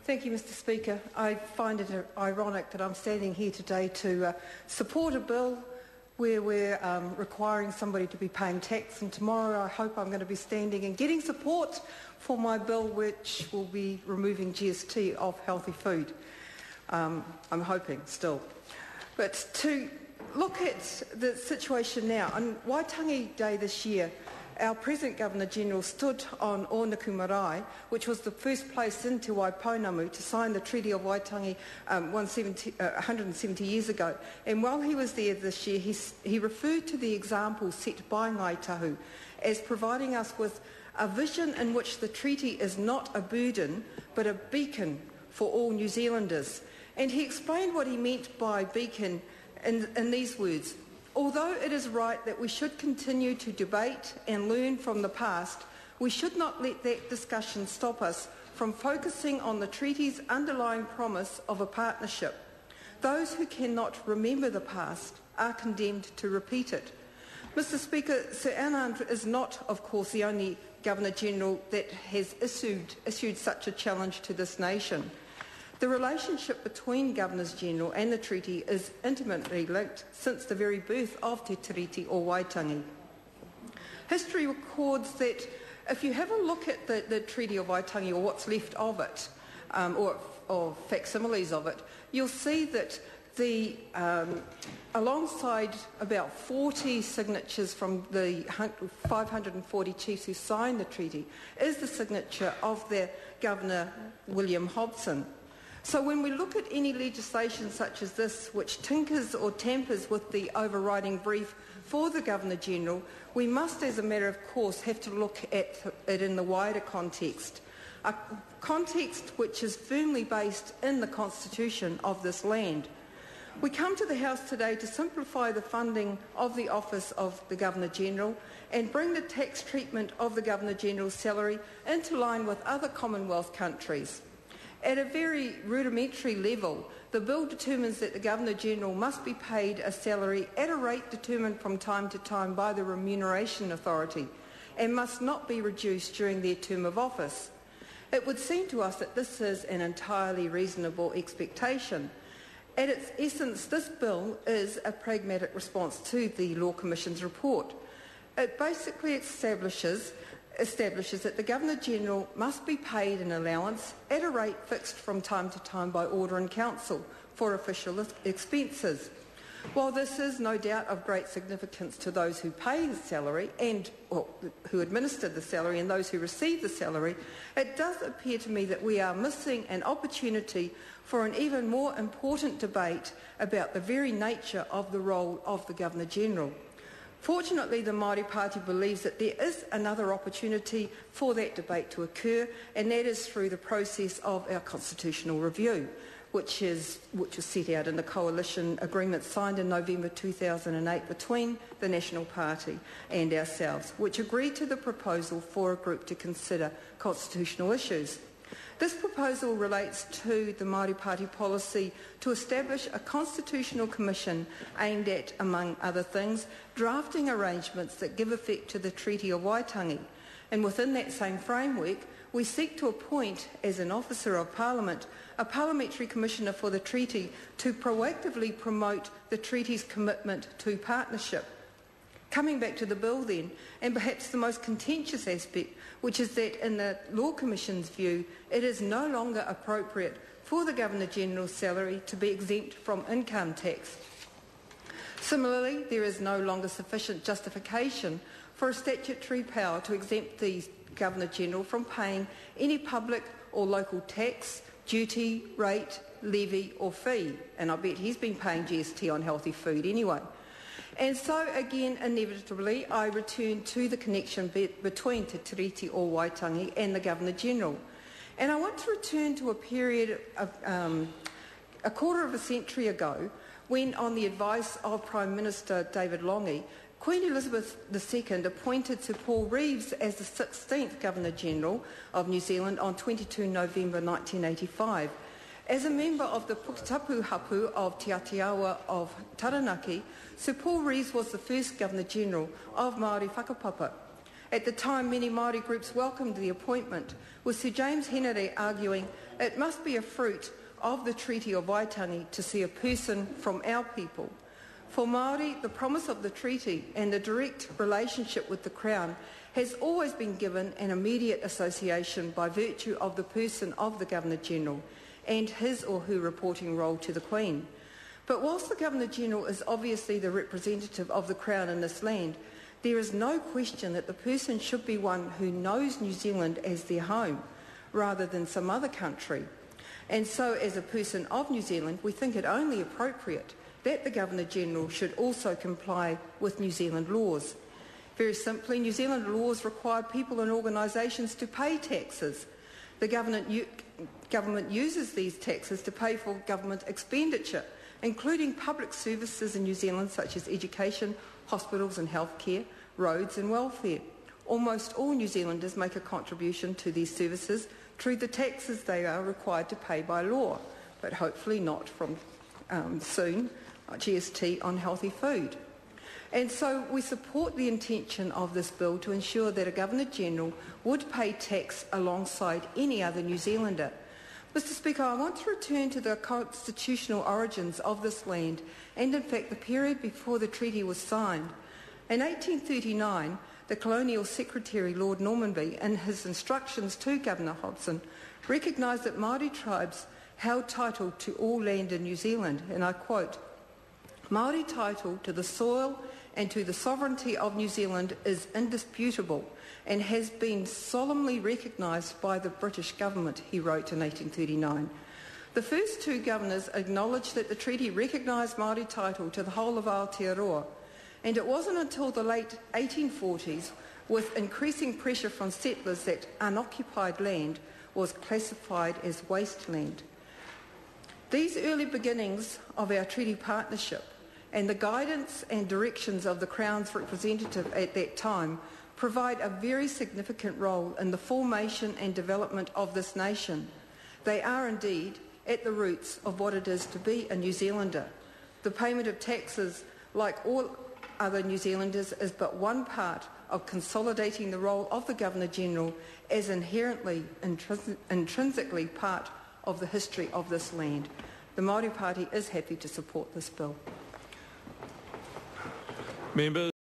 Thank you, Mr Speaker. I find it ironic that I'm standing here today to support a bill where we're requiring somebody to be paying tax, and tomorrow I hope I'm going to be standing and getting support for my bill which will be removing GST off healthy food. I'm hoping still. But to look at the situation now, on Waitangi Day this year, our present Governor-General stood on Ōnaku Marae, which was the first place in Te Waipounamu to sign the Treaty of Waitangi 170 years ago. And while he was there this year, he referred to the example set by Ngāi Tahu as providing us with a vision in which the treaty is not a burden but a beacon for all New Zealanders. And he explained what he meant by beacon in these words. Although it is right that we should continue to debate and learn from the past, we should not let that discussion stop us from focusing on the treaty's underlying promise of a partnership. Those who cannot remember the past are condemned to repeat it. Mr Speaker, Sir Anand is not, of course, the only Governor-General that has issued such a challenge to this nation. The relationship between Governors-General and the treaty is intimately linked since the very birth of Te Tiriti o Waitangi. History records that if you have a look at the Treaty of Waitangi, or what's left of it, or facsimiles of it, you'll see that alongside about 40 signatures from the 540 chiefs who signed the treaty, is the signature of their Governor William Hobson. So when we look at any legislation such as this, which tinkers or tampers with the overriding brief for the Governor-General, we must, as a matter of course, have to look at it in the wider context, a context which is firmly based in the constitution of this land. We come to the House today to simplify the funding of the Office of the Governor-General and bring the tax treatment of the Governor-General's salary into line with other Commonwealth countries. At a very rudimentary level, the bill determines that the Governor-General must be paid a salary at a rate determined from time to time by the Remuneration Authority and must not be reduced during their term of office. It would seem to us that this is an entirely reasonable expectation. At its essence, this bill is a pragmatic response to the Law Commission's report. It basically establishes that the Governor-General must be paid an allowance at a rate fixed from time to time by Order in Council for official expenses. While this is no doubt of great significance to those who pay the salary and who administer the salary and those who receive the salary, it does appear to me that we are missing an opportunity for an even more important debate about the very nature of the role of the Governor-General. Fortunately, the Māori Party believes that there is another opportunity for that debate to occur, and that is through the process of our constitutional review, which was set out in the coalition agreement signed in November 2008 between the National Party and ourselves, which agreed to the proposal for a group to consider constitutional issues. This proposal relates to the Māori Party policy to establish a constitutional commission aimed at, among other things, drafting arrangements that give effect to the Treaty of Waitangi. And within that same framework, we seek to appoint, as an officer of Parliament, a parliamentary commissioner for the treaty to proactively promote the treaty's commitment to partnership. Coming back to the bill then, and perhaps the most contentious aspect, which is that in the Law Commission's view, it is no longer appropriate for the Governor-General's salary to be exempt from income tax. Similarly, there is no longer sufficient justification for a statutory power to exempt the Governor-General from paying any public or local tax, duty, rate, levy or fee. And I bet he's been paying GST on healthy food anyway. And so, again, inevitably, I return to the connection between Te Tiriti o Waitangi and the Governor-General. And I want to return to a period of a quarter of a century ago when, on the advice of Prime Minister David Lange, Queen Elizabeth II appointed Sir Paul Reeves as the 16th Governor-General of New Zealand on 22 November 1985. As a member of the Puketapu Hapu of Te Atiawa of Taranaki, Sir Paul Reeves was the first Governor-General of Māori Whakapapa. At the time, many Māori groups welcomed the appointment, with Sir James Henare arguing It must be a fruit of the Treaty of Waitangi to see a person from our people. For Māori, the promise of the treaty and the direct relationship with the Crown has always been given an immediate association by virtue of the person of the Governor-General and his or her reporting role to the Queen. But whilst the Governor-General is obviously the representative of the Crown in this land, there is no question that the person should be one who knows New Zealand as their home, rather than some other country. And so, as a person of New Zealand, we think it only appropriate that the Governor-General should also comply with New Zealand laws. Very simply, New Zealand laws require people and organisations to pay taxes. The government uses these taxes to pay for government expenditure, including public services in New Zealand such as education, hospitals and healthcare, roads and welfare. Almost all New Zealanders make a contribution to these services through the taxes they are required to pay by law, but hopefully not from soon, GST on healthy food. And so we support the intention of this bill to ensure that a Governor-General would pay tax alongside any other New Zealander. Mr Speaker, I want to return to the constitutional origins of this land and in fact the period before the treaty was signed. In 1839, the Colonial Secretary Lord Normanby, in his instructions to Governor Hobson, recognised that Māori tribes held title to all land in New Zealand, and I quote, "Māori title to the soil and to the sovereignty of New Zealand is indisputable and has been solemnly recognised by the British government," he wrote in 1839. The first two governors acknowledged that the treaty recognised Māori title to the whole of Aotearoa, and it wasn't until the late 1840s, with increasing pressure from settlers, that unoccupied land was classified as wasteland. These early beginnings of our treaty partnership and the guidance and directions of the Crown's representative at that time provide a very significant role in the formation and development of this nation. They are indeed at the roots of what it is to be a New Zealander. The payment of taxes, like all other New Zealanders, is but one part of consolidating the role of the Governor-General as inherently, intrinsically part of the history of this land. The Māori Party is happy to support this bill. Members.